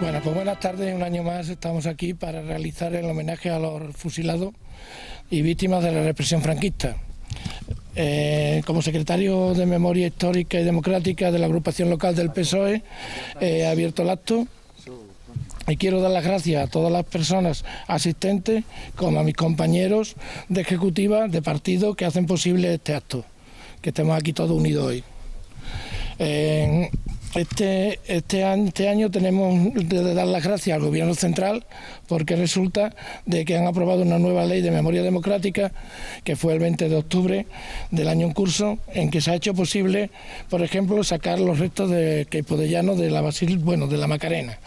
Bueno, pues buenas tardes. Un año más estamos aquí para realizar el homenaje a los fusilados y víctimas de la represión franquista. Como secretario de Memoria Histórica y Democrática de la agrupación local del PSOE, he abierto el acto y quiero dar las gracias a todas las personas asistentes, como a mis compañeros de ejecutiva, de partido, que hacen posible este acto, que estemos aquí todos unidos hoy. Este año tenemos de dar las gracias al Gobierno central, porque resulta de que han aprobado una nueva ley de memoria democrática, que fue el 20 de octubre del año en curso, en que se ha hecho posible, por ejemplo, sacar los restos de Queipo de Llano de la Macarena,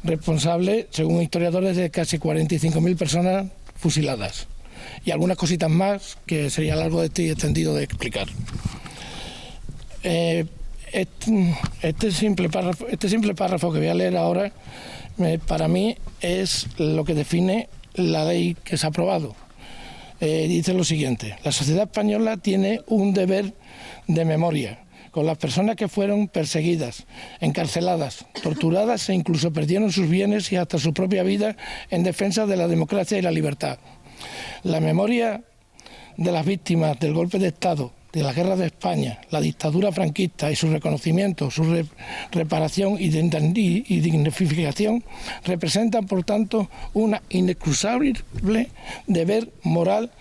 responsable, según historiadores, de casi 45.000 personas fusiladas, y algunas cositas más que sería largo y extendido de explicar. Este simple párrafo que voy a leer ahora, para mí es lo que define la ley que se ha aprobado. Dice lo siguiente: la sociedad española tiene un deber de memoria con las personas que fueron perseguidas, encarceladas, torturadas e incluso perdieron sus bienes y hasta su propia vida en defensa de la democracia y la libertad. La memoria de las víctimas del golpe de Estado, de la guerra de España, la dictadura franquista y su reconocimiento, su reparación y dignificación representan, por tanto, un inexcusable deber moral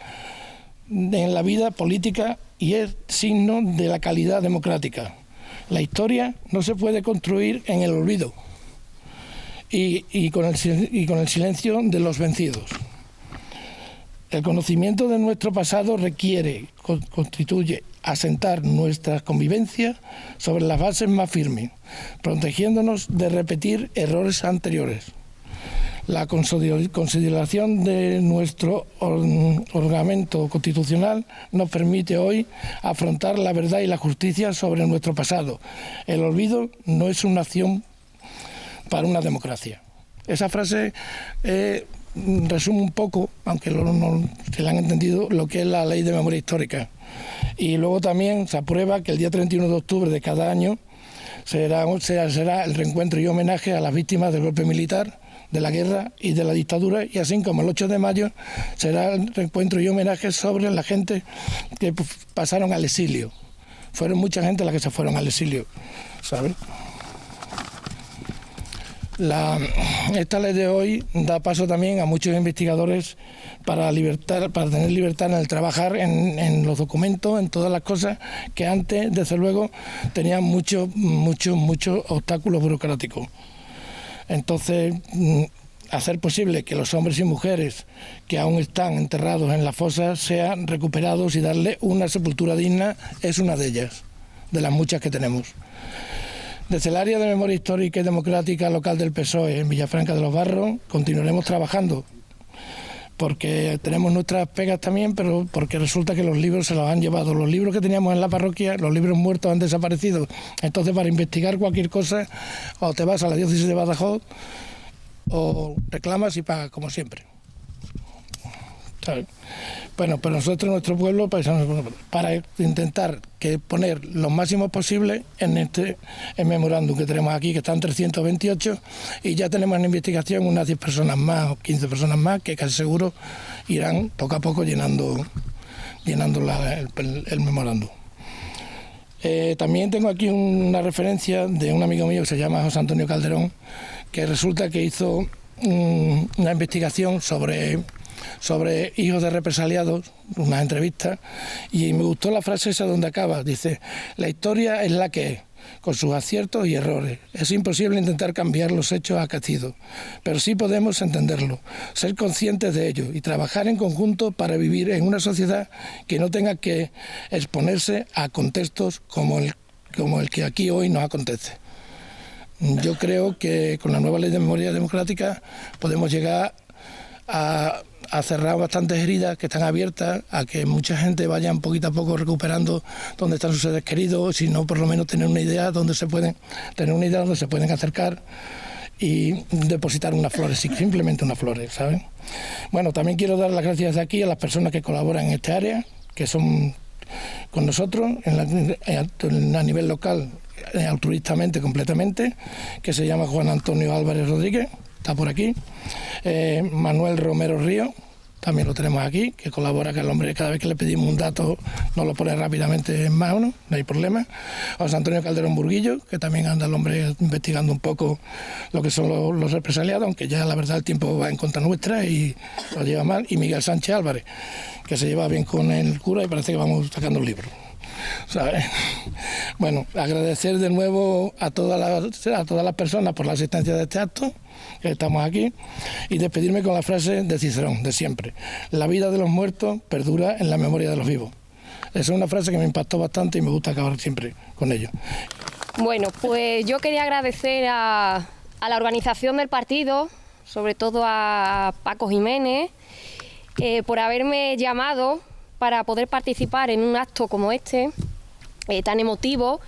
en la vida política y es signo de la calidad democrática. La historia no se puede construir en el olvido y con el silencio de los vencidos. El conocimiento de nuestro pasado constituye asentar nuestra convivencia sobre las bases más firmes, protegiéndonos de repetir errores anteriores. La consideración de nuestro ordenamiento constitucional nos permite hoy afrontar la verdad y la justicia sobre nuestro pasado. El olvido no es una acción para una democracia. Esa frase resume un poco, aunque no se le han entendido, lo que es la ley de memoria histórica. Y luego también se aprueba que el día 31 de octubre de cada año será el reencuentro y homenaje a las víctimas del golpe militar, de la guerra y de la dictadura, y así como el 8 de mayo será el reencuentro y homenaje sobre la gente que pasaron al exilio. Fueron mucha gente las que se fueron al exilio, ¿sabes? Esta ley de hoy da paso también a muchos investigadores para tener libertad en el trabajar en los documentos, en todas las cosas que antes, desde luego, tenían muchos obstáculos burocráticos. Entonces, hacer posible que los hombres y mujeres que aún están enterrados en las fosas sean recuperados y darle una sepultura digna es una de ellas, de las muchas que tenemos. Desde el área de memoria histórica y democrática local del PSOE en Villafranca de los Barros continuaremos trabajando, porque tenemos nuestras pegas también, pero porque resulta que los libros se los han llevado. Los libros que teníamos en la parroquia, los libros muertos han desaparecido. Entonces, para investigar cualquier cosa, o te vas a la diócesis de Badajoz, o reclamas y pagas, como siempre. ¿Sabes? Bueno, pues nosotros, nuestro pueblo, para intentar poner lo máximo posible en este memorándum que tenemos aquí, que están 328, y ya tenemos en investigación unas 10 personas más o 15 personas más que casi seguro irán poco a poco llenando el memorándum. También tengo aquí una referencia de un amigo mío que se llama José Antonio Calderón, que resulta que hizo una investigación sobre hijos de represaliados, unas entrevistas, y me gustó la frase esa donde acaba. Dice: la historia es la que es, con sus aciertos y errores. Es imposible intentar cambiar los hechos acaecidos, pero sí podemos entenderlo, ser conscientes de ello y trabajar en conjunto para vivir en una sociedad que no tenga que exponerse a contextos como el que aquí hoy nos acontece. Yo creo que con la nueva ley de memoria democrática podemos llegar a cerrar bastantes heridas que están abiertas, a que mucha gente vaya poquito a poco recuperando dónde están sus seres queridos, si no, por lo menos tener una idea donde se pueden acercar y depositar unas flores, simplemente unas flores, ¿saben? Bueno, también quiero dar las gracias de aquí a las personas que colaboran en esta área, que son con nosotros a nivel local altruistamente, completamente, que se llama Juan Antonio Álvarez Rodríguez, está por aquí. Manuel Romero Río, también lo tenemos aquí, que colabora, que el hombre cada vez que le pedimos un dato nos lo pone rápidamente en mano, no hay problema. José Antonio Calderón Burguillo, que también anda el hombre investigando un poco lo que son los represaliados, aunque ya la verdad el tiempo va en contra nuestra y lo lleva mal. Y Miguel Sánchez Álvarez, que se lleva bien con el cura y parece que vamos sacando un libro. ¿Sabes? Bueno, agradecer de nuevo a todas las personas por la asistencia de este acto, que estamos aquí, y despedirme con la frase de Cicerón, de siempre: la vida de los muertos perdura en la memoria de los vivos. Esa es una frase que me impactó bastante y me gusta acabar siempre con ello. Bueno, pues yo quería agradecer a la organización del partido, sobre todo a Paco Jiménez, por haberme llamado para poder participar en un acto como este, tan emotivo,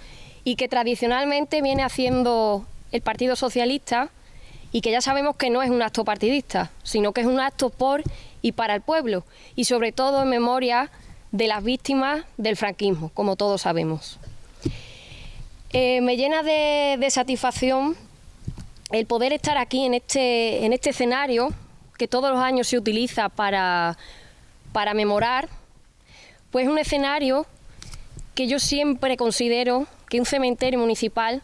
y que tradicionalmente viene haciendo el Partido Socialista, y que ya sabemos que no es un acto partidista, sino que es un acto por y para el pueblo, y sobre todo en memoria de las víctimas del franquismo, como todos sabemos. Me llena de satisfacción el poder estar aquí en este escenario que todos los años se utiliza para memorar, pues un escenario que yo siempre considero que un cementerio municipal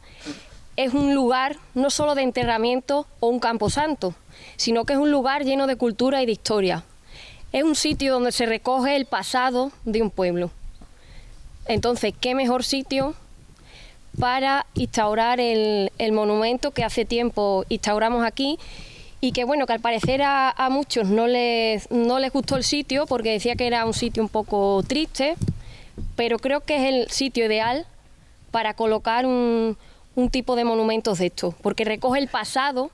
es un lugar no solo de enterramiento o un camposanto, sino que es un lugar lleno de cultura y de historia. Es un sitio donde se recoge el pasado de un pueblo. Entonces, ¿qué mejor sitio para instaurar el monumento que hace tiempo instauramos aquí? Y que bueno, que al parecer a muchos no les gustó el sitio porque decía que era un sitio un poco triste, pero creo que es el sitio ideal para colocar un tipo de monumentos de estos, porque recoge el pasado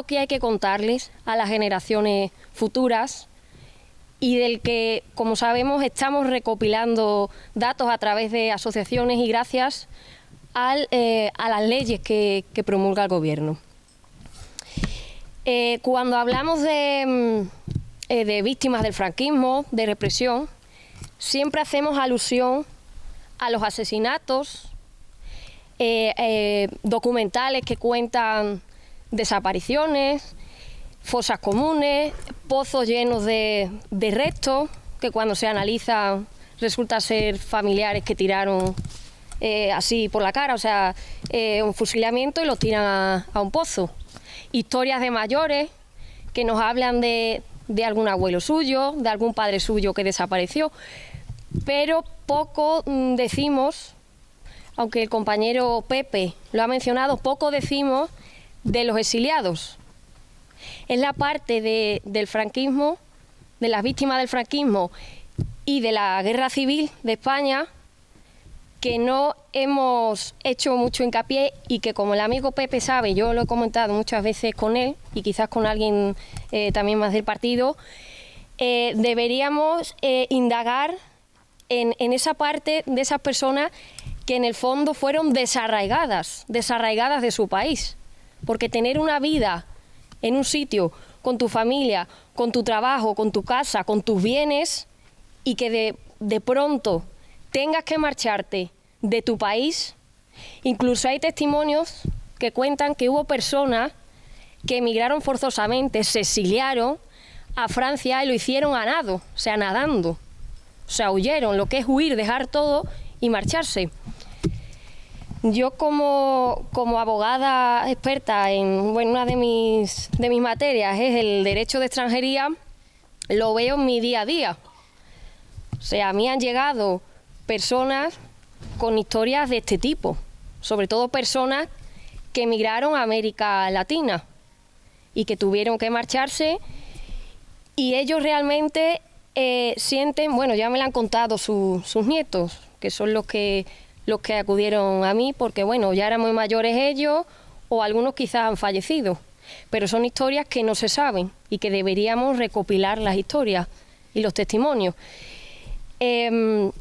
que hay que contarles a las generaciones futuras y del que, como sabemos, estamos recopilando datos a través de asociaciones y gracias a las leyes que promulga el gobierno. Cuando hablamos de víctimas del franquismo, de represión, siempre hacemos alusión a los asesinatos, documentales que cuentan desapariciones, fosas comunes, pozos llenos de restos, que cuando se analizan resulta ser familiares que tiraron así por la cara, o sea, un fusilamiento y los tiran a un pozo. Historias de mayores que nos hablan de algún abuelo suyo, de algún padre suyo que desapareció, pero poco decimos, aunque el compañero Pepe lo ha mencionado, poco decimos de los exiliados. Es la parte del franquismo, de las víctimas del franquismo y de la guerra civil de España, que no hemos hecho mucho hincapié y que, como el amigo Pepe sabe, yo lo he comentado muchas veces con él y quizás con alguien también más del partido, deberíamos indagar en esa parte de esas personas que en el fondo fueron desarraigadas de su país, porque tener una vida en un sitio con tu familia, con tu trabajo, con tu casa, con tus bienes, y que de pronto tengas que marcharte de tu país. Incluso hay testimonios que cuentan que hubo personas que emigraron forzosamente, se exiliaron a Francia y lo hicieron a nado, o sea, nadando. O sea, huyeron, lo que es huir, dejar todo y marcharse. Yo como abogada experta en una de mis materias es el derecho de extranjería, lo veo en mi día a día. O sea, a mí han llegado personas con historias de este tipo, sobre todo personas que emigraron a América Latina y que tuvieron que marcharse, y ellos realmente sienten, bueno, ya me lo han contado sus nietos, que son los que acudieron a mí, porque bueno, ya eran muy mayores ellos, o algunos quizás han fallecido, pero son historias que no se saben y que deberíamos recopilar las historias y los testimonios. El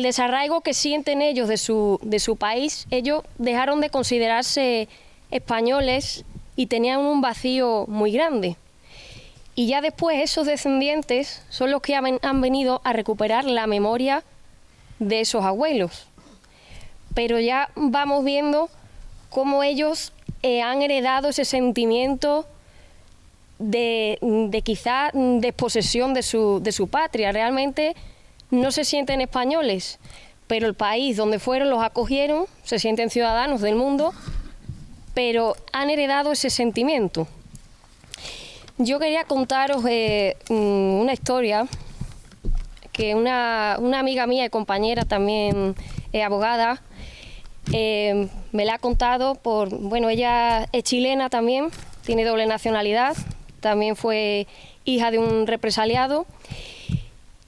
desarraigo que sienten ellos de su país, ellos dejaron de considerarse españoles y tenían un vacío muy grande. Y ya después esos descendientes son los que han venido a recuperar la memoria de esos abuelos. pero ya vamos viendo cómo ellos han heredado ese sentimiento de quizá desposesión de su patria. Realmente no se sienten españoles, pero el país donde fueron los acogieron, se sienten ciudadanos del mundo, pero han heredado ese sentimiento. Yo quería contaros una historia que una amiga mía y compañera también abogada me la ha contado ella es chilena también, tiene doble nacionalidad, también fue hija de un represaliado,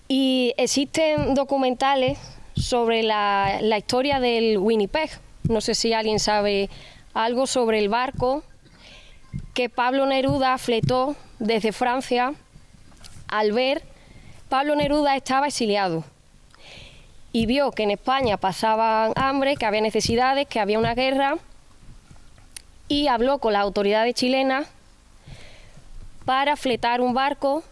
y existen documentales sobre la historia del Winnipeg. No sé si alguien sabe algo sobre el barco que Pablo Neruda fletó desde Francia. Pablo Neruda estaba exiliado y vio que en España pasaban hambre, que había necesidades, que había una guerra, y habló con las autoridades chilenas para fletar un barco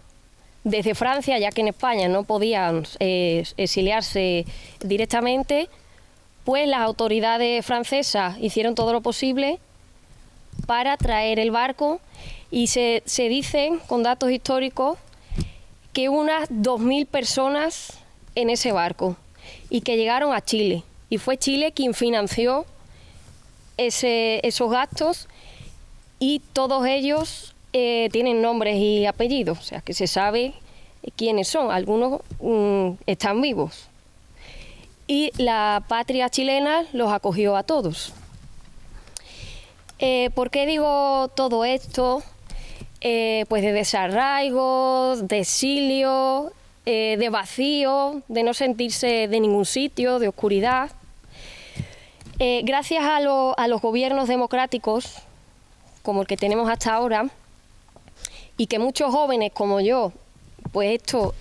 desde Francia, ya que en España no podían exiliarse directamente. Pues las autoridades francesas hicieron todo lo posible para traer el barco, y se dice, con datos históricos, que unas 2.000 personas en ese barco, y que llegaron a Chile, y fue Chile quien financió esos gastos, y todos ellos tienen nombres y apellidos, o sea que se sabe quiénes son. Algunos están vivos, y la patria chilena los acogió a todos. ¿Por qué digo todo esto? Pues de desarraigo, de exilio, de vacío, de no sentirse de ningún sitio, de oscuridad. Gracias a los gobiernos democráticos, como el que tenemos hasta ahora, y que muchos jóvenes como yo, pues esto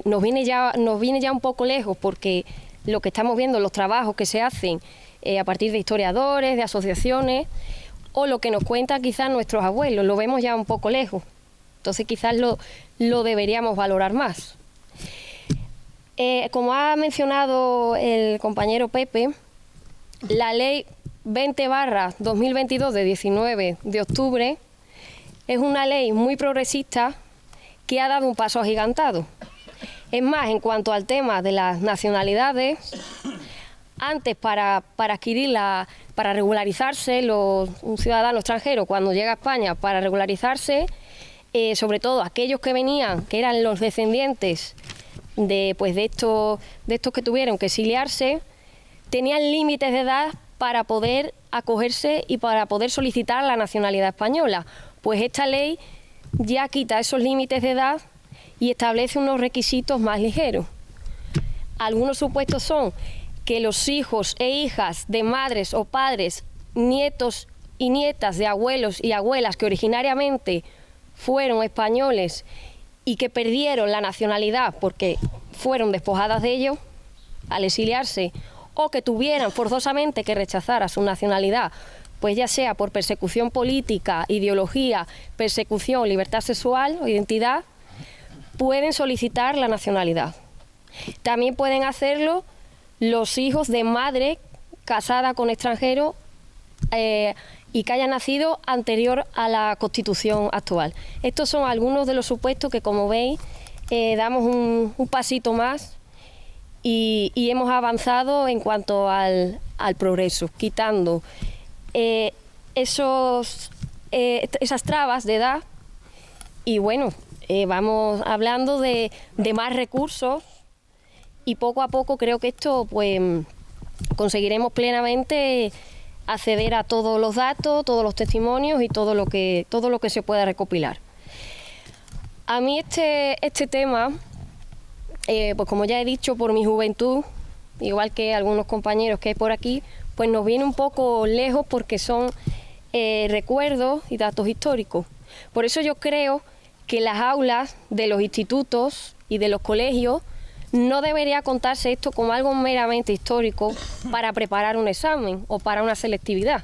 nos viene ya un poco lejos, porque lo que estamos viendo, los trabajos que se hacen a partir de historiadores, de asociaciones, o lo que nos cuentan quizás nuestros abuelos, lo vemos ya un poco lejos. Entonces quizás lo deberíamos valorar más. Como ha mencionado el compañero Pepe, la ley 20/2022 de 19 de octubre es una ley muy progresista que ha dado un paso agigantado. Es más, en cuanto al tema de las nacionalidades, antes para adquirirla, para regularizarse, un ciudadano extranjero cuando llega a España para regularizarse, sobre todo aquellos que venían, que eran los descendientes de estos que tuvieron que exiliarse, tenían límites de edad para poder acogerse y para poder solicitar la nacionalidad española. Pues esta ley ya quita esos límites de edad y establece unos requisitos más ligeros. Algunos supuestos son que los hijos e hijas de madres o padres, nietos y nietas de abuelos y abuelas que originariamente fueron españoles y que perdieron la nacionalidad porque fueron despojadas de ello al exiliarse, o que tuvieran forzosamente que rechazar a su nacionalidad, pues ya sea por persecución política, ideología, persecución, libertad sexual o identidad, pueden solicitar la nacionalidad. También pueden hacerlo los hijos de madre casada con extranjero y que haya nacido anterior a la Constitución actual. Estos son algunos de los supuestos que, como veis, damos un pasito más y hemos avanzado en cuanto al progreso, quitando esas trabas de edad, y bueno, vamos hablando de más recursos, y poco a poco creo que esto pues conseguiremos plenamente acceder a todos los datos, todos los testimonios y todo lo que se pueda recopilar. A mí este tema, pues como ya he dicho, por mi juventud, igual que algunos compañeros que hay por aquí, pues nos viene un poco lejos porque son recuerdos y datos históricos. Por eso yo creo que las aulas de los institutos y de los colegios no debería contarse esto como algo meramente histórico para preparar un examen o para una selectividad,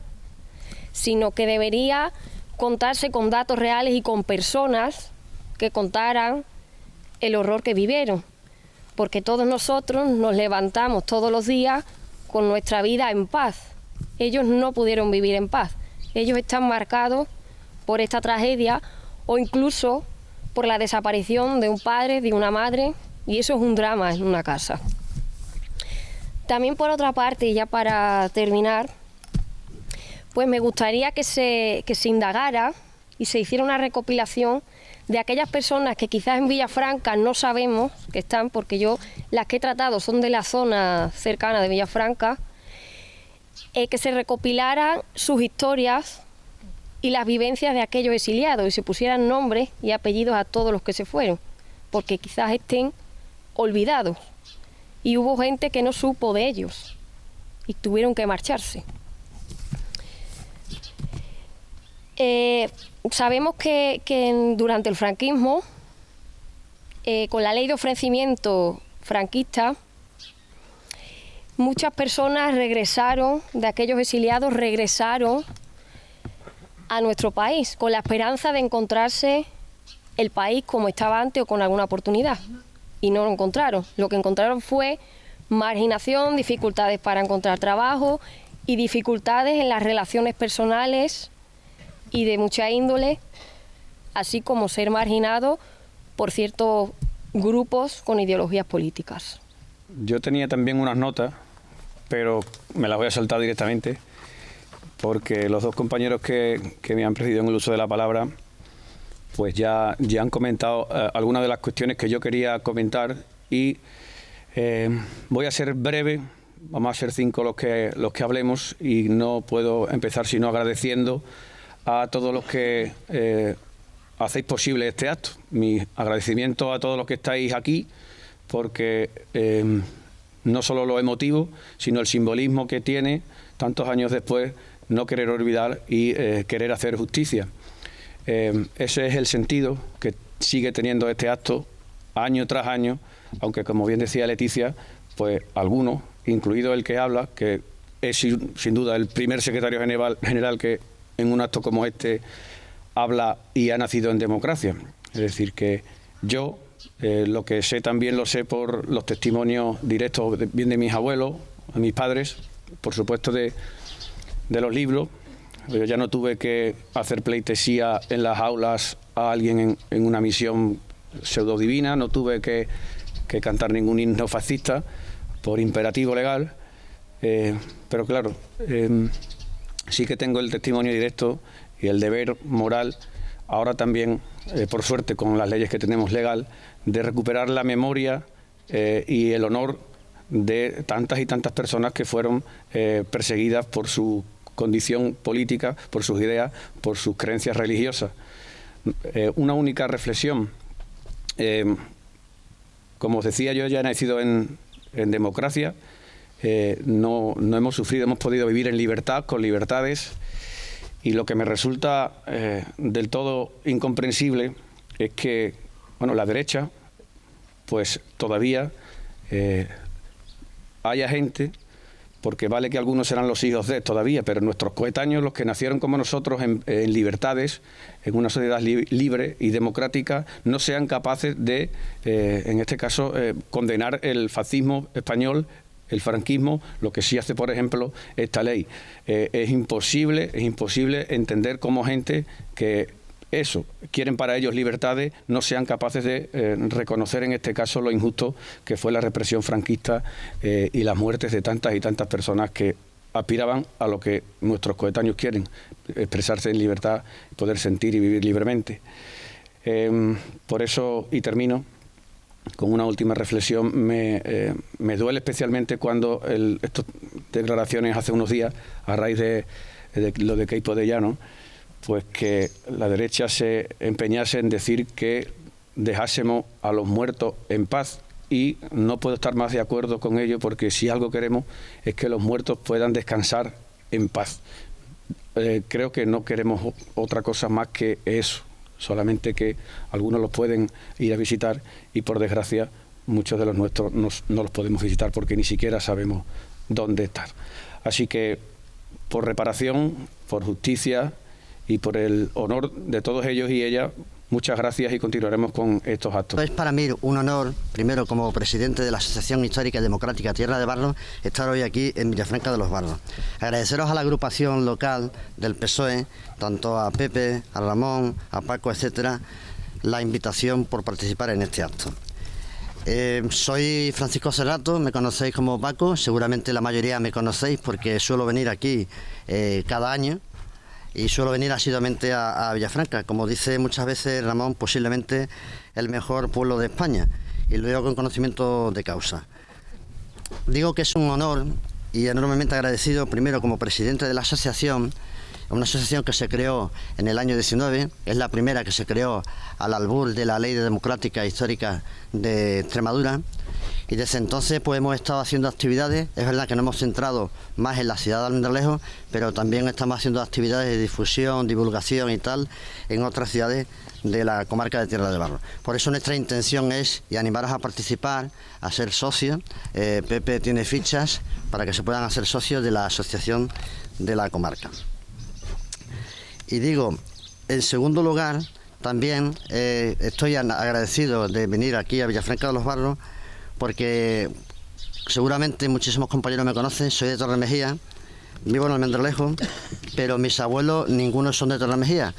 sino que debería contarse con datos reales y con personas que contaran el horror que vivieron, porque todos nosotros nos levantamos todos los días con nuestra vida en paz. Ellos no pudieron vivir en paz. Ellos están marcados por esta tragedia o incluso por la desaparición de un padre, de una madre, y eso es un drama en una casa. También, por otra parte, y ya para terminar, pues me gustaría que se indagara y se hiciera una recopilación de aquellas personas que quizás en Villafranca no sabemos que están, porque yo las que he tratado son de la zona cercana de Villafranca, que se recopilaran sus historias y las vivencias de aquellos exiliados y se pusieran nombres y apellidos a todos los que se fueron, porque quizás estén olvidados. Y hubo gente que no supo de ellos y tuvieron que marcharse. Sabemos que durante el franquismo, con la ley de ofrecimiento franquista, muchas personas regresaron, de aquellos exiliados, regresaron a nuestro país, con la esperanza de encontrarse el país como estaba antes o con alguna oportunidad. Y no lo encontraron. Lo que encontraron fue marginación, dificultades para encontrar trabajo y dificultades en las relaciones personales y de mucha índole, así como ser marginado por ciertos grupos con ideologías políticas. Yo tenía también unas notas, pero me las voy a saltar directamente, porque los dos compañeros que me han precedido en el uso de la palabra, pues ya han comentado algunas de las cuestiones que yo quería comentar y voy a ser breve. Vamos a ser 5 los que hablemos y no puedo empezar sino agradeciendo a todos los que hacéis posible este acto. Mi agradecimiento a todos los que estáis aquí, porque no solo lo emotivo, sino el simbolismo que tiene, tantos años después, no querer olvidar y querer hacer justicia. Ese es el sentido que sigue teniendo este acto año tras año, aunque, como bien decía Leticia, pues algunos, incluido el que habla, que es sin duda el primer secretario general que en un acto como este habla y ha nacido en democracia. Es decir, que yo lo que sé también lo sé por los testimonios directos bien de mis abuelos, de mis padres, por supuesto de los libros. Yo ya no tuve que hacer pleitesía en las aulas a alguien en una misión pseudodivina, no tuve que cantar ningún himno fascista por imperativo legal, pero claro, sí que tengo el testimonio directo y el deber moral, ahora también, por suerte, con las leyes que tenemos legal, de recuperar la memoria y el honor de tantas y tantas personas que fueron perseguidas por su condición política, por sus ideas, por sus creencias religiosas. Una única reflexión. Como os decía, yo ya he nacido en democracia, no hemos sufrido, hemos podido vivir en libertad, con libertades, y lo que me resulta del todo incomprensible es que, bueno, la derecha, pues todavía haya gente, porque vale que algunos serán los hijos de todavía, pero nuestros coetáneos, los que nacieron como nosotros en libertades, en una sociedad libre y democrática, no sean capaces de, en este caso, condenar el fascismo español, el franquismo, lo que sí hace, por ejemplo, esta ley. Es imposible entender cómo gente que eso, quieren para ellos libertades, no sean capaces de reconocer en este caso lo injusto que fue la represión franquista y las muertes de tantas y tantas personas que aspiraban a lo que nuestros coetáneos quieren, expresarse en libertad, poder sentir y vivir libremente. Por eso, y termino con una última reflexión, me duele especialmente cuando estas declaraciones hace unos días, a raíz de lo de Queipo de Llano, pues que la derecha se empeñase en decir que dejásemos a los muertos en paz, y no puedo estar más de acuerdo con ello, porque si algo queremos es que los muertos puedan descansar en paz. Creo que no queremos otra cosa más que eso, solamente que algunos los pueden ir a visitar y, por desgracia, muchos de los nuestros no los podemos visitar porque ni siquiera sabemos dónde están. Así que, por reparación, por justicia y por el honor de todos ellos y ellas, Muchas gracias y continuaremos con estos actos. Es para mí un honor, primero como presidente de la Asociación Histórica y Democrática Tierra de Barros, estar hoy aquí en Villafranca de los Barros. Agradeceros a la agrupación local del PSOE, tanto a Pepe, a Ramón, a Paco, etcétera, la invitación por participar en este acto. Soy Francisco Serrato, me conocéis como Paco, seguramente la mayoría me conocéis porque suelo venir aquí cada año. Y suelo venir asiduamente a Villafranca, como dice muchas veces Ramón, posiblemente el mejor pueblo de España, y lo digo con conocimiento de causa. Digo que es un honor y enormemente agradecido, primero como presidente de la asociación, una asociación que se creó en el año 19, es la primera que se creó al albur de la Ley Democrática e Histórica de Extremadura, y desde entonces pues hemos estado haciendo actividades. Es verdad que nos hemos centrado más en la ciudad de Almendralejo, pero también estamos haciendo actividades de difusión, divulgación y tal en otras ciudades de la comarca de Tierra de Barros. Por eso nuestra intención es y animaros a participar, a ser socios. Pepe tiene fichas para que se puedan hacer socios de la asociación de la comarca. Y digo, en segundo lugar, también estoy agradecido de venir aquí a Villafranca de los Barros, porque seguramente muchísimos compañeros me conocen. Soy de Torremejía, vivo en Almendralejo, pero mis abuelos ninguno son de Torremejía.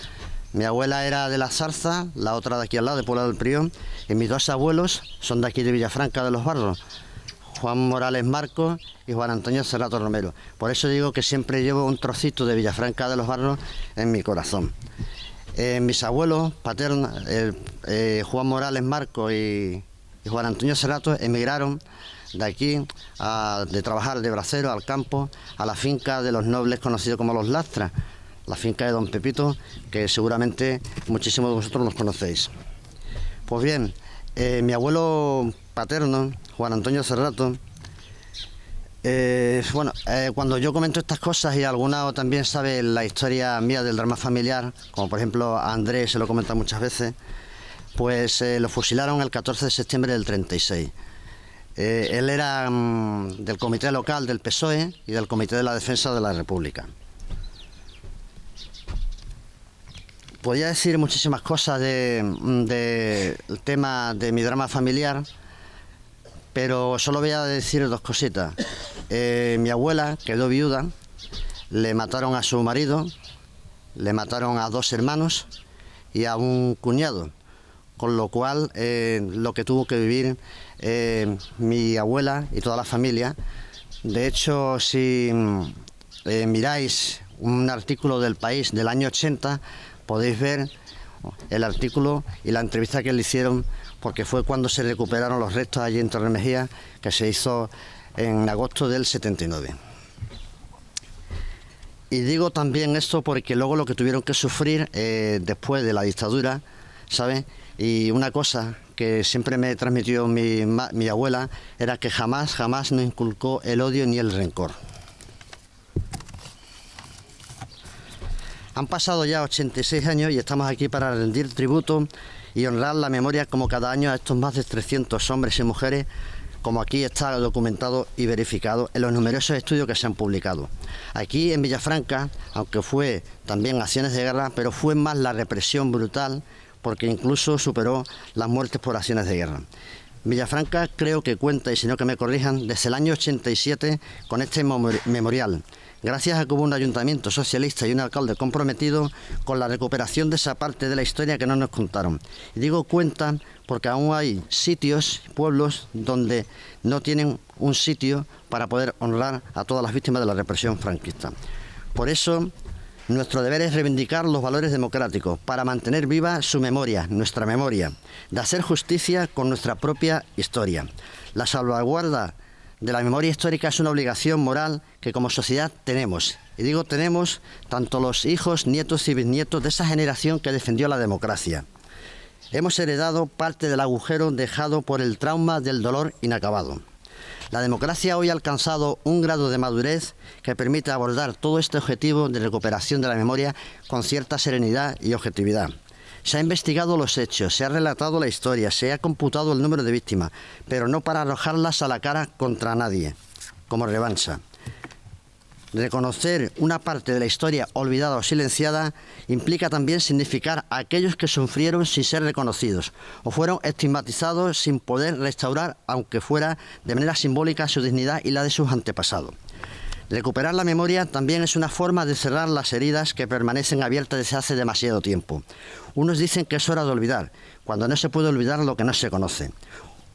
Mi abuela era de La Zarza, la otra de aquí al lado, de Puebla del Prión, y mis dos abuelos son de aquí de Villafranca de los Barros, Juan Morales Marcos y Juan Antonio Serrato Romero. Por eso digo que siempre llevo un trocito de Villafranca de los Barros en mi corazón. Mis abuelos paternos, Juan Morales Marcos y Juan Antonio Serrato, emigraron de aquí de trabajar de bracero al campo, a la finca de los nobles conocidos como los Lastras, la finca de don Pepito, que seguramente muchísimos de vosotros los conocéis. Pues bien, mi abuelo paterno, Juan Antonio Serrato, cuando yo comento estas cosas, y alguna también sabe la historia mía del drama familiar, como por ejemplo a Andrés se lo comenta muchas veces, pues lo fusilaron el 14 de septiembre del 36. Él era del comité local del PSOE y del Comité de la Defensa de la República. Podría decir muchísimas cosas del tema de mi drama familiar, pero solo voy a decir dos cositas. Mi abuela quedó viuda, le mataron a su marido, le mataron a dos hermanos y a un cuñado. Con lo cual, lo que tuvo que vivir mi abuela y toda la familia. De hecho, si miráis un artículo del País del año 80, podéis ver el artículo y la entrevista que le hicieron, porque fue cuando se recuperaron los restos allí en Torremejía, que se hizo en agosto del 79. Y digo también esto porque luego lo que tuvieron que sufrir después de la dictadura, ¿sabes? Y una cosa que siempre me transmitió mi abuela era que jamás nos inculcó el odio ni el rencor. Han pasado ya 86 años y estamos aquí para rendir tributo y honrar la memoria como cada año a estos más de 300 hombres y mujeres, como aquí está documentado y verificado en los numerosos estudios que se han publicado. Aquí en Villafranca, aunque fue también acciones de guerra, pero fue más la represión brutal, porque incluso superó las muertes por acciones de guerra. Villafranca creo que cuenta, y si no que me corrijan, desde el año 87 con este memorial, gracias a que hubo un ayuntamiento socialista y un alcalde comprometido con la recuperación de esa parte de la historia que no nos contaron. Y digo cuenta porque aún hay sitios, pueblos, donde no tienen un sitio para poder honrar a todas las víctimas de la represión franquista. Por eso, nuestro deber es reivindicar los valores democráticos para mantener viva su memoria, nuestra memoria, de hacer justicia con nuestra propia historia. La salvaguarda de la memoria histórica es una obligación moral que como sociedad tenemos. Y digo tenemos tanto los hijos, nietos y bisnietos de esa generación que defendió la democracia. Hemos heredado parte del agujero dejado por el trauma del dolor inacabado. La democracia hoy ha alcanzado un grado de madurez que permite abordar todo este objetivo de recuperación de la memoria con cierta serenidad y objetividad. Se ha investigado los hechos, se ha relatado la historia, se ha computado el número de víctimas, pero no para arrojarlas a la cara contra nadie, como revancha. Reconocer una parte de la historia olvidada o silenciada implica también significar a aquellos que sufrieron sin ser reconocidos o fueron estigmatizados sin poder restaurar, aunque fuera de manera simbólica, su dignidad y la de sus antepasados. Recuperar la memoria también es una forma de cerrar las heridas que permanecen abiertas desde hace demasiado tiempo. Unos dicen que es hora de olvidar, cuando no se puede olvidar lo que no se conoce.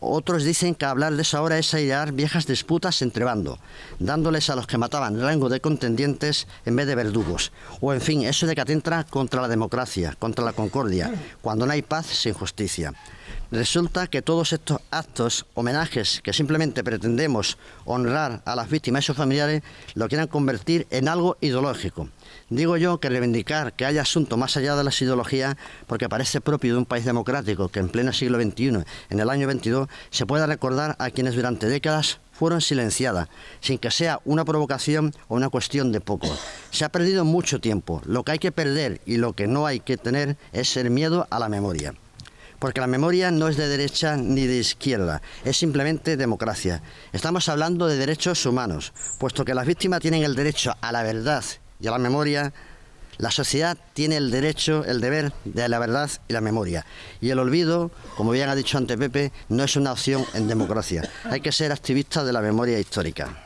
Otros dicen que hablar de eso ahora es airear viejas disputas entre bandos, dándoles a los que mataban rango de contendientes en vez de verdugos. O en fin, eso de que atenta contra la democracia, contra la concordia, cuando no hay paz sin justicia. Resulta que todos estos actos, homenajes que simplemente pretendemos honrar a las víctimas y sus familiares, lo quieran convertir en algo ideológico. Digo yo que reivindicar que haya asunto más allá de las ideologías, porque parece propio de un país democrático que en pleno siglo XXI, en el año 22, se pueda recordar a quienes durante décadas fueron silenciadas, sin que sea una provocación o una cuestión de pocos. Se ha perdido mucho tiempo. Lo que hay que perder y lo que no hay que tener es el miedo a la memoria. Porque la memoria no es de derecha ni de izquierda, es simplemente democracia. Estamos hablando de derechos humanos, puesto que las víctimas tienen el derecho a la verdad y a la memoria. La sociedad tiene el derecho, el deber de la verdad y la memoria. Y el olvido, como bien ha dicho antes Pepe, no es una opción en democracia. Hay que ser activistas de la memoria histórica.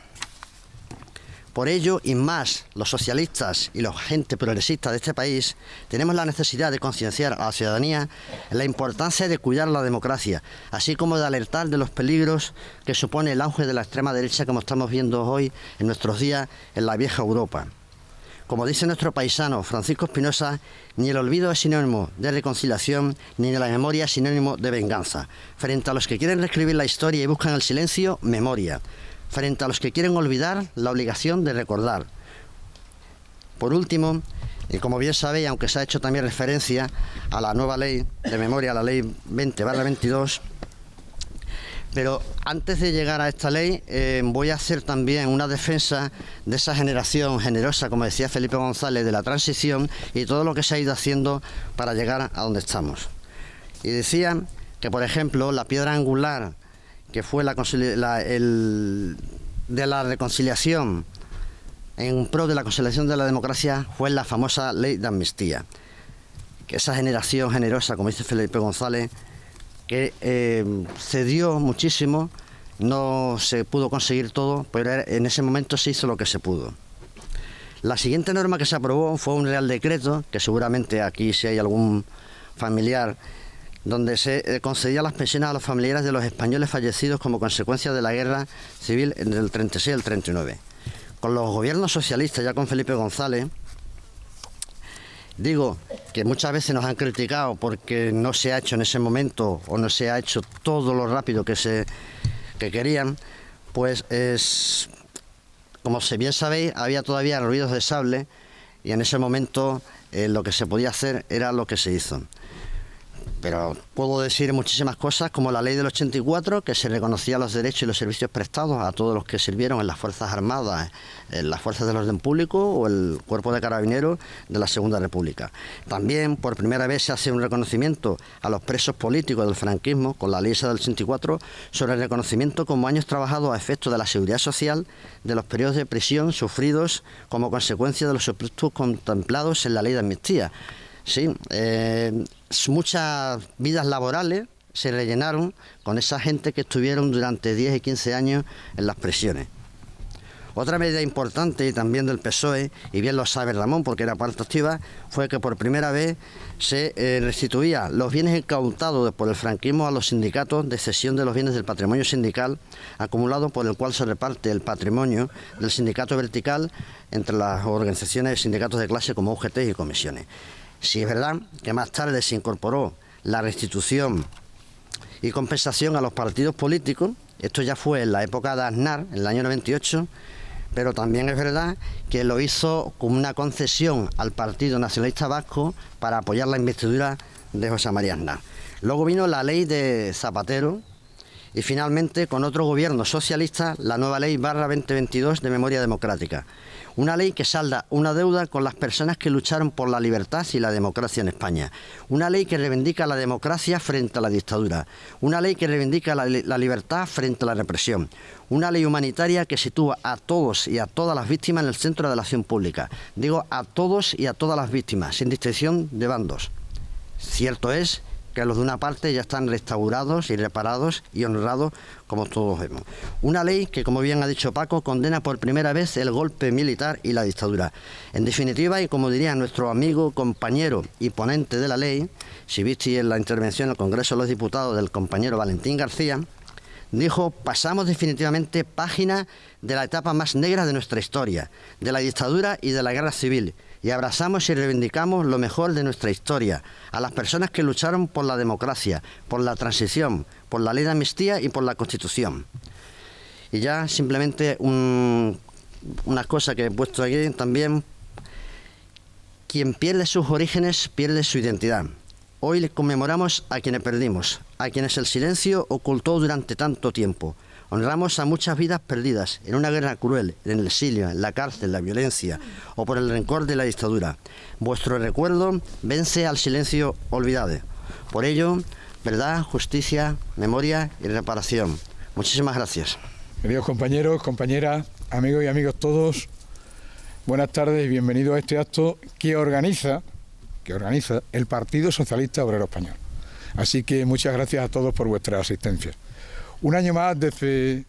Por ello, y más los socialistas y la gente progresista de este país, tenemos la necesidad de concienciar a la ciudadanía en la importancia de cuidar la democracia, así como de alertar de los peligros que supone el auge de la extrema derecha, como estamos viendo hoy en nuestros días en la vieja Europa. Como dice nuestro paisano Francisco Espinosa, ni el olvido es sinónimo de reconciliación, ni la memoria es sinónimo de venganza. Frente a los que quieren reescribir la historia y buscan el silencio, memoria. Frente a los que quieren olvidar, la obligación de recordar. Por último, y como bien sabéis, aunque se ha hecho también referencia a la nueva ley de memoria, la ley 20/22, pero antes de llegar a esta ley voy a hacer también una defensa de esa generación generosa, como decía Felipe González, de la transición y todo lo que se ha ido haciendo para llegar a donde estamos. Y decía que, por ejemplo, la piedra angular que fue de la reconciliación, en pro de la consolidación de la democracia, fue la famosa ley de amnistía. Que esa generación generosa, como dice Felipe González, que cedió muchísimo, no se pudo conseguir todo, pero en ese momento se hizo lo que se pudo. La siguiente norma que se aprobó fue un Real Decreto, que seguramente aquí, si hay algún familiar, donde se concedía las pensiones a los familiares de los españoles fallecidos como consecuencia de la guerra civil del 36 al 39. Con los gobiernos socialistas, ya con Felipe González, digo que muchas veces nos han criticado porque no se ha hecho en ese momento o no se ha hecho todo lo rápido que querían, pues como bien sabéis, había todavía ruidos de sable y en ese momento lo que se podía hacer era lo que se hizo. Pero puedo decir muchísimas cosas, como la ley del 84, que se reconocía los derechos y los servicios prestados a todos los que sirvieron en las Fuerzas Armadas, en las Fuerzas del Orden Público o el Cuerpo de Carabineros de la Segunda República. También, por primera vez, se hace un reconocimiento a los presos políticos del franquismo, con la ley esa del 84, sobre el reconocimiento como años trabajados a efectos de la seguridad social de los periodos de prisión sufridos como consecuencia de los supuestos contemplados en la ley de amnistía. Sí, muchas vidas laborales se rellenaron con esa gente que estuvieron durante 10 y 15 años en las prisiones. Otra medida importante, y también del PSOE, y bien lo sabe Ramón porque era parte activa, fue que por primera vez se restituía los bienes incautados por el franquismo a los sindicatos de cesión de los bienes del patrimonio sindical acumulado, por el cual se reparte el patrimonio del sindicato vertical entre las organizaciones de sindicatos de clase como UGT y comisiones. Sí es verdad que más tarde se incorporó la restitución y compensación a los partidos políticos, esto ya fue en la época de Aznar, en el año 98, pero también es verdad que lo hizo como una concesión al Partido Nacionalista Vasco para apoyar la investidura de José María Aznar. Luego vino la ley de Zapatero, Y finalmente, con otro gobierno socialista, la nueva ley /2022 de memoria democrática. Una ley que salda una deuda con las personas que lucharon por la libertad y la democracia en España. Una ley que reivindica la democracia frente a la dictadura. Una ley que reivindica la libertad frente a la represión. Una ley humanitaria que sitúa a todos y a todas las víctimas en el centro de la acción pública. Digo a todos y a todas las víctimas, sin distinción de bandos. Cierto es que los de una parte ya están restaurados y reparados y honrados, como todos vemos. Una ley que, como bien ha dicho Paco, condena por primera vez el golpe militar y la dictadura. En definitiva, y como diría nuestro amigo, compañero y ponente de la ley, si visteis en la intervención en el Congreso de los Diputados del compañero Valentín García, dijo: pasamos definitivamente página de la etapa más negra de nuestra historia, de la dictadura y de la guerra civil, y abrazamos y reivindicamos lo mejor de nuestra historia, a las personas que lucharon por la democracia, por la transición, por la ley de amnistía y por la Constitución. Y ya simplemente una cosa que he puesto aquí también: quien pierde sus orígenes pierde su identidad. Hoy le conmemoramos a quienes perdimos, a quienes el silencio ocultó durante tanto tiempo. Honramos a muchas vidas perdidas en una guerra cruel, en el exilio, en la cárcel, la violencia o por el rencor de la dictadura. Vuestro recuerdo vence al silencio olvidado. Por ello, verdad, justicia, memoria y reparación. Muchísimas gracias. Queridos compañeros, compañeras, amigos y amigos todos, buenas tardes y bienvenidos a este acto que organiza el Partido Socialista Obrero Español. Así que muchas gracias a todos por vuestra asistencia. Un año más desde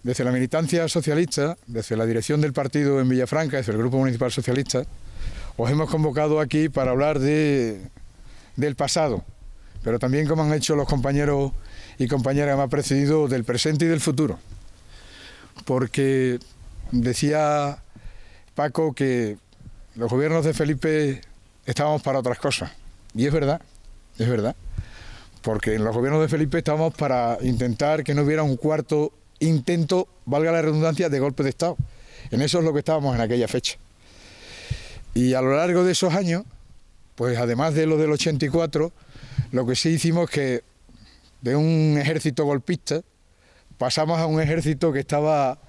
la militancia socialista, desde la dirección del partido en Villafranca, desde el Grupo Municipal Socialista, os hemos convocado aquí para hablar del pasado, pero también, como han hecho los compañeros y compañeras que me han precedido, del presente y del futuro. Porque decía Paco que los gobiernos de Felipe estábamos para otras cosas, y es verdad, porque en los gobiernos de Felipe estábamos para intentar que no hubiera un cuarto intento, valga la redundancia, de golpe de Estado. En eso es lo que estábamos en aquella fecha. Y a lo largo de esos años, pues además de lo del 84, lo que sí hicimos es que de un ejército golpista pasamos a un ejército que estaba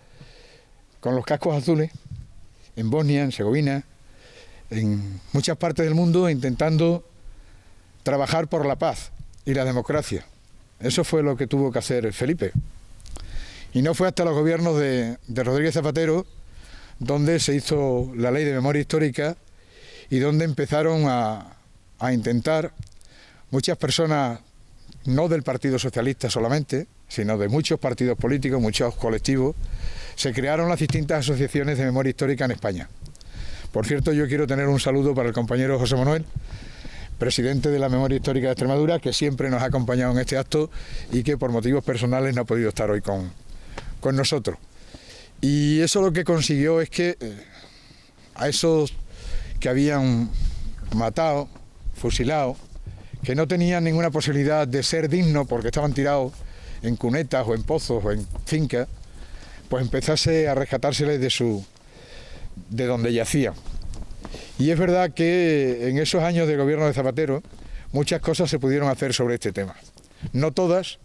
con los cascos azules en Bosnia, en Herzegovina, en muchas partes del mundo, intentando trabajar por la paz y la democracia. Eso fue lo que tuvo que hacer Felipe. Y no fue hasta los gobiernos de Rodríguez Zapatero donde se hizo la ley de memoria histórica y donde empezaron a intentar muchas personas, no del Partido Socialista solamente, sino de muchos partidos políticos, muchos colectivos, se crearon las distintas asociaciones de memoria histórica en España. Por cierto, yo quiero tener un saludo para el compañero José Manuel, presidente de la Memoria Histórica de Extremadura, que siempre nos ha acompañado en este acto y que por motivos personales no ha podido estar hoy con nosotros. Y eso lo que consiguió es que a esos que habían matado, fusilado, que no tenían ninguna posibilidad de ser dignos porque estaban tirados en cunetas o en pozos o en fincas, pues empezase a rescatárseles de donde yacían. Y es verdad que en esos años de gobierno de Zapatero muchas cosas se pudieron hacer sobre este tema. No todas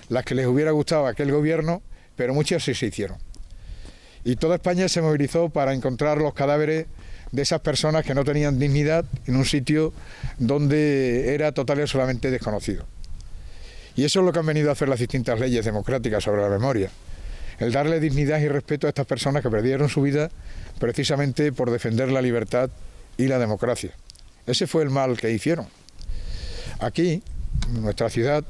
las que les hubiera gustado a aquel gobierno, pero muchas sí se hicieron. Y toda España se movilizó para encontrar los cadáveres de esas personas que no tenían dignidad en un sitio donde era total y absolutamente desconocido. Y eso es lo que han venido a hacer las distintas leyes democráticas sobre la memoria. El darle dignidad y respeto a estas personas que perdieron su vida precisamente por defender la libertad y la democracia. Ese fue el mal que hicieron. Aquí, en nuestra ciudad,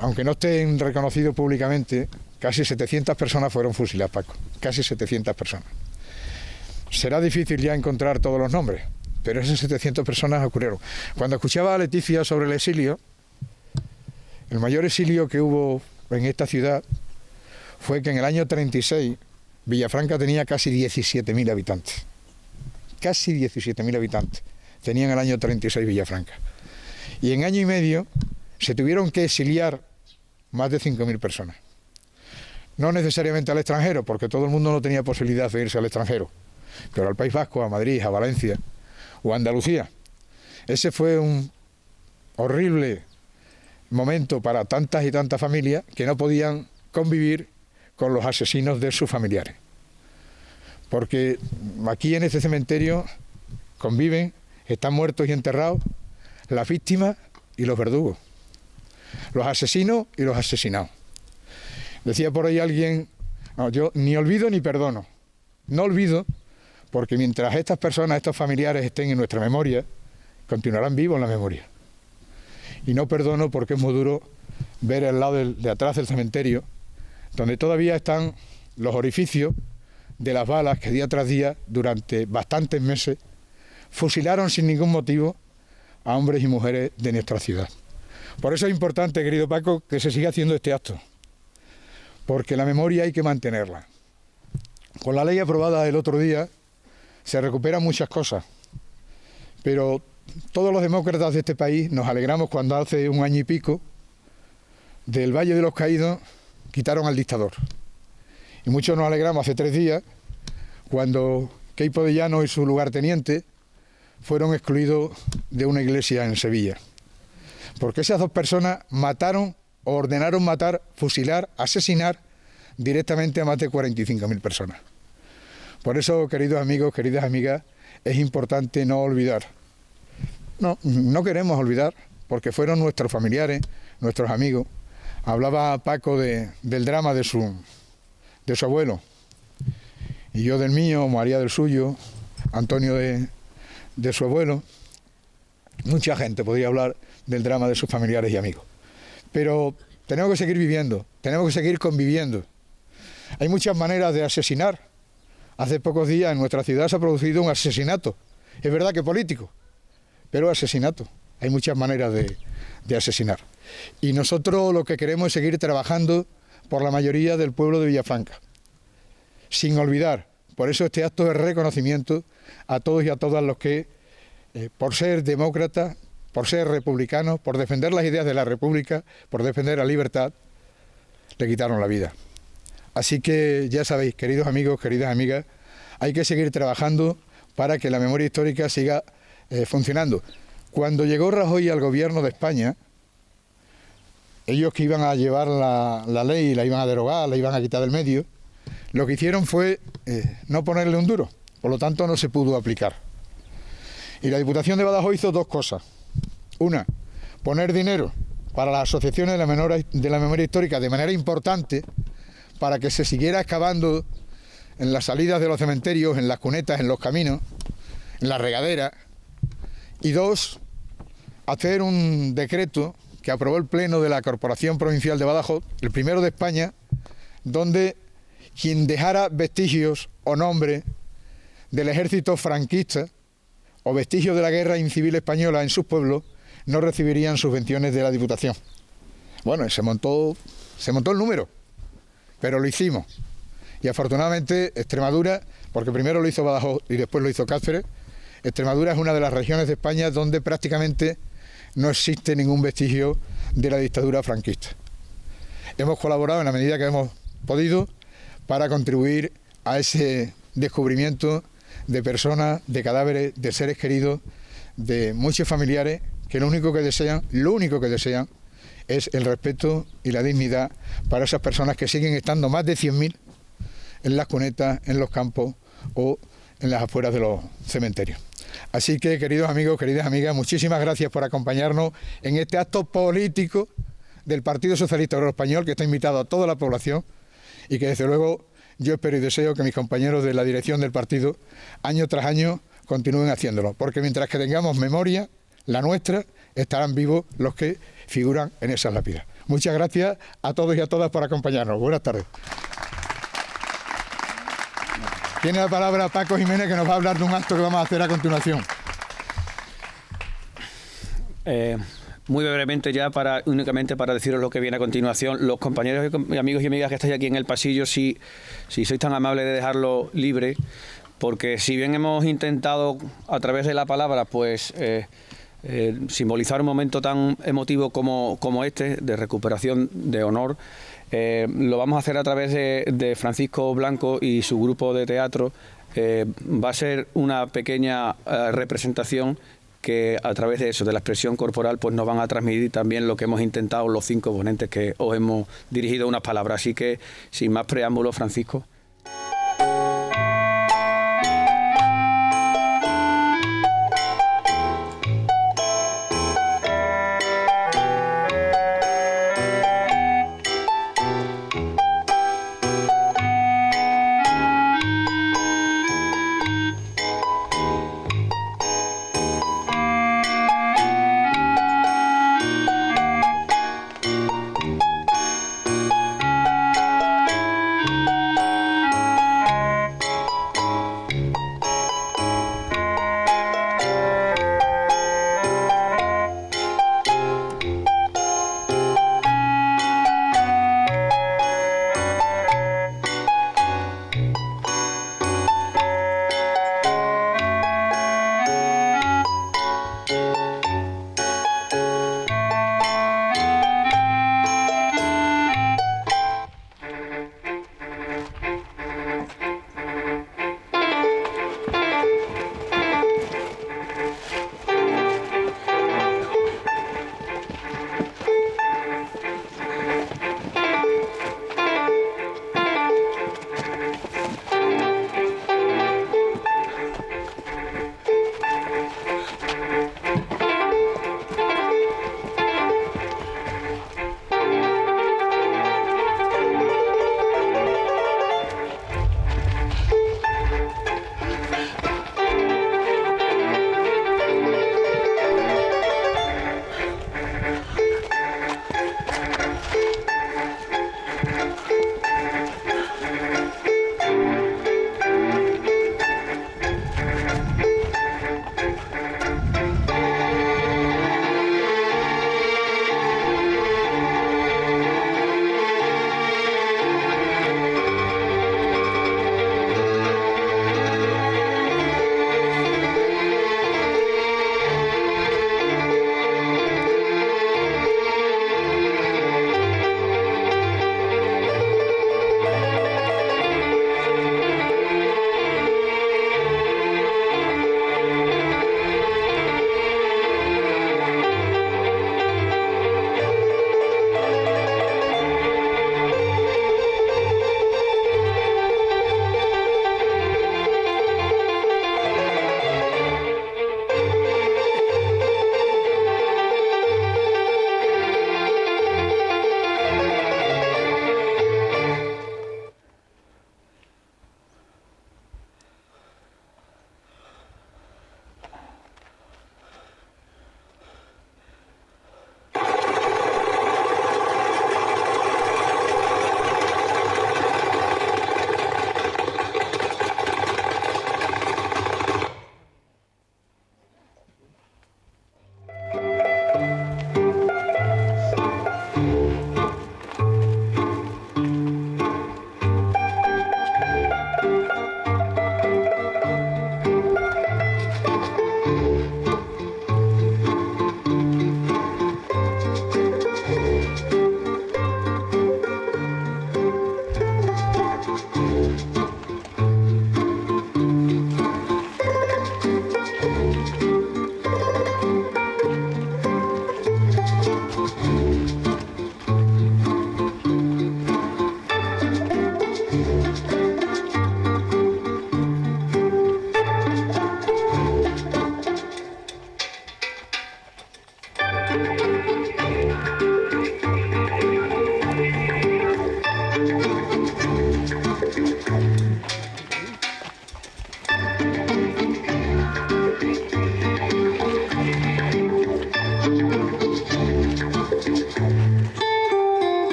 aunque no estén reconocidos públicamente, casi 700 personas fueron fusiladas, Paco. Casi 700 personas. Será difícil ya encontrar todos los nombres, pero esas 700 personas ocurrieron. Cuando escuchaba a Leticia sobre el exilio, el mayor exilio que hubo en esta ciudad fue que en el año 36 Villafranca tenía casi 17.000 habitantes. Casi 17.000 habitantes tenía en el año 36 Villafranca. Y en año y medio se tuvieron que exiliar más de 5.000 personas. No necesariamente al extranjero, porque todo el mundo no tenía posibilidad de irse al extranjero, pero al País Vasco, a Madrid, a Valencia o a Andalucía. Ese fue un horrible momento para tantas y tantas familias que no podían convivir con los asesinos de sus familiares. Porque aquí en este cementerio conviven, están muertos y enterrados las víctimas y los verdugos, los asesinos y los asesinados. Decía por ahí alguien, no, yo ni olvido ni perdono. No olvido porque mientras estas personas, estos familiares estén en nuestra memoria, continuarán vivos en la memoria. Y no perdono porque es muy duro ver al lado de atrás del cementerio, donde todavía están los orificios de las balas que día tras día, durante bastantes meses, fusilaron sin ningún motivo a hombres y mujeres de nuestra ciudad. Por eso es importante, querido Paco, que se siga haciendo este acto, porque la memoria hay que mantenerla. Con la ley aprobada el otro día se recuperan muchas cosas, pero todos los demócratas de este país nos alegramos cuando hace un año y pico del Valle de los Caídos quitaron al dictador. Y muchos nos alegramos hace 3 días cuando Queipo de Llano y su lugarteniente fueron excluidos de una iglesia en Sevilla. Porque esas 2 personas mataron o ordenaron matar, fusilar, asesinar directamente a más de 45.000 personas. Por eso, queridos amigos, queridas amigas, es importante no olvidar. No queremos olvidar, porque fueron nuestros familiares, nuestros amigos. Hablaba Paco del drama de su abuelo, y yo del mío, María del suyo, Antonio de su abuelo. Mucha gente podría hablar del drama de sus familiares y amigos. Pero tenemos que seguir viviendo, tenemos que seguir conviviendo. Hay muchas maneras de asesinar. Hace pocos días en nuestra ciudad se ha producido un asesinato. Es verdad que político, pero asesinato. Hay muchas maneras de asesinar. Y nosotros lo que queremos es seguir trabajando por la mayoría del pueblo de Villafranca. Sin olvidar, por eso este acto de reconocimiento a todos y a todas los que, por ser demócratas, por ser republicanos, por defender las ideas de la República, por defender la libertad, le quitaron la vida. Así que ya sabéis, queridos amigos, queridas amigas, hay que seguir trabajando para que la memoria histórica siga funcionando. Cuando llegó Rajoy al gobierno de España, ellos que iban a llevar la ley, la iban a derogar, la iban a quitar del medio, lo que hicieron fue no ponerle un duro, por lo tanto no se pudo aplicar. Y la Diputación de Badajoz hizo 2 cosas. Una, poner dinero para las asociaciones de la memoria histórica de manera importante, para que se siguiera excavando en las salidas de los cementerios, en las cunetas, en los caminos, en las regaderas. Y 2, hacer un decreto que aprobó el Pleno de la Corporación Provincial de Badajoz, el primero de España, donde quien dejara vestigios o nombre del ejército franquista o vestigios de la guerra civil española en sus pueblos no recibirían subvenciones de la Diputación. Bueno, se montó el número, pero lo hicimos. Y afortunadamente Extremadura, porque primero lo hizo Badajoz y después lo hizo Cáceres, Extremadura es una de las regiones de España donde prácticamente no existe ningún vestigio de la dictadura franquista. Hemos colaborado en la medida que hemos podido para contribuir a ese descubrimiento de personas, de cadáveres, de seres queridos, de muchos familiares que lo único que desean es el respeto y la dignidad para esas personas que siguen estando más de 100.000 en las cunetas, en los campos o en las afueras de los cementerios. Así que, queridos amigos, queridas amigas, muchísimas gracias por acompañarnos en este acto político del Partido Socialista Obrero Español, que está invitado a toda la población y que desde luego yo espero y deseo que mis compañeros de la dirección del partido, año tras año, continúen haciéndolo, porque mientras que tengamos memoria, la nuestra, estarán vivos los que figuran en esas lápidas. Muchas gracias a todos y a todas por acompañarnos. Buenas tardes. Tiene la palabra Paco Jiménez, que nos va a hablar de un acto que vamos a hacer a continuación. Muy brevemente ya, únicamente para deciros lo que viene a continuación. Los compañeros y amigos y amigas que estáis aquí en el pasillo, si sois tan amables de dejarlo libre, porque si bien hemos intentado a través de la palabra pues simbolizar un momento tan emotivo como este, de recuperación de honor, lo vamos a hacer a través de Francisco Blanco y su grupo de teatro. Va a ser una pequeña representación que a través de eso, de la expresión corporal, pues nos van a transmitir también lo que hemos intentado los 5 ponentes que os hemos dirigido unas palabras. Así que, sin más preámbulos, Francisco.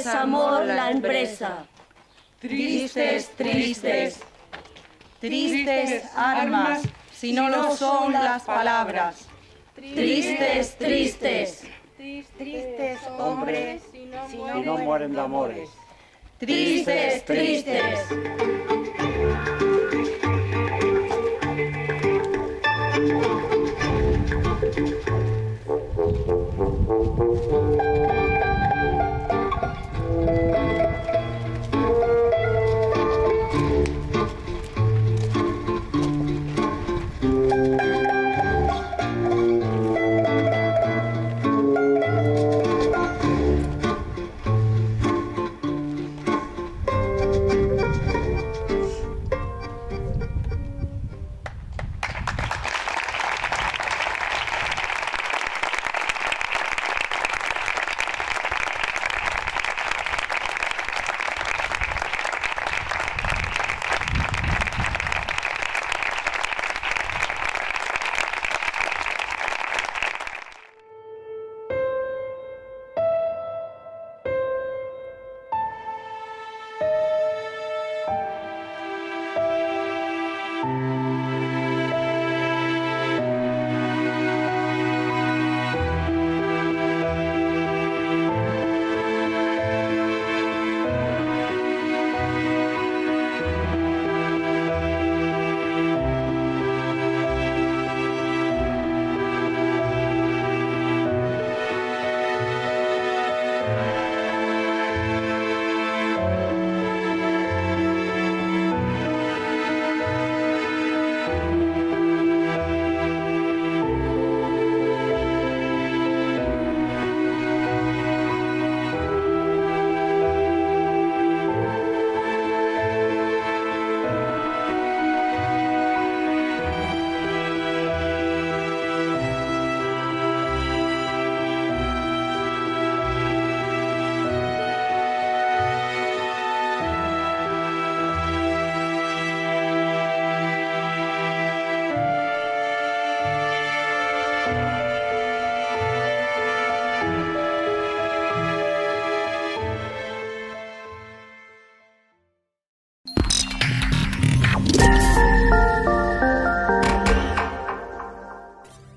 amor la empresa. Tristes, tristes, tristes armas, si no lo son las palabras. Tristes, tristes, Tristes hombres, si no mueren de amores. tristes, tristes.